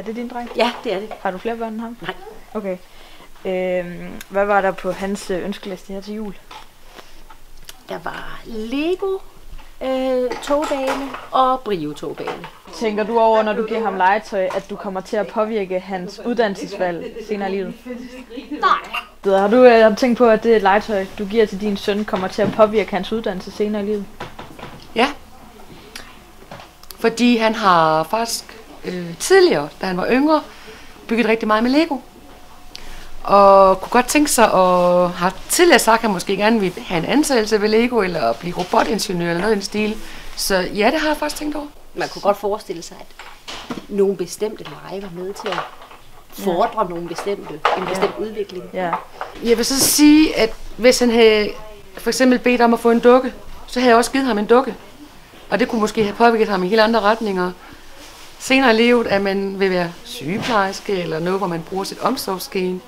det din dreng? Ja, det er det. Har du flere børn end ham? Nej. Okay. Hvad var der på hans ønskeliste her til jul? Der var Lego togbane og Brio togbane. Tænker du over, når du giver ham legetøj, at du kommer til at påvirke hans uddannelsesvalg senere i livet? Nej. Har du tænkt på, at det legetøj, du giver til din søn, kommer til at påvirke hans uddannelse senere i livet? Ja. Fordi han har faktisk tidligere, da han var yngre, bygget rigtig meget med Lego. Og kunne godt tænke sig at have tidligere sagt, at han måske gerne ville have en ansættelse ved Lego, eller blive robotingeniør eller noget i den stil. Så ja, det har jeg faktisk tænkt over. Man kunne godt forestille sig, at nogle bestemte lege var med til at fordre nogle en bestemt udvikling. Ja. Jeg vil så sige, at hvis han havde for eksempel bedt om at få en dukke, så havde jeg også givet ham en dukke. Og det kunne måske have påvirket ham i helt andre retninger. Senere i livet, at man vil være sygeplejerske, eller noget, hvor man bruger sit omsorgsgen.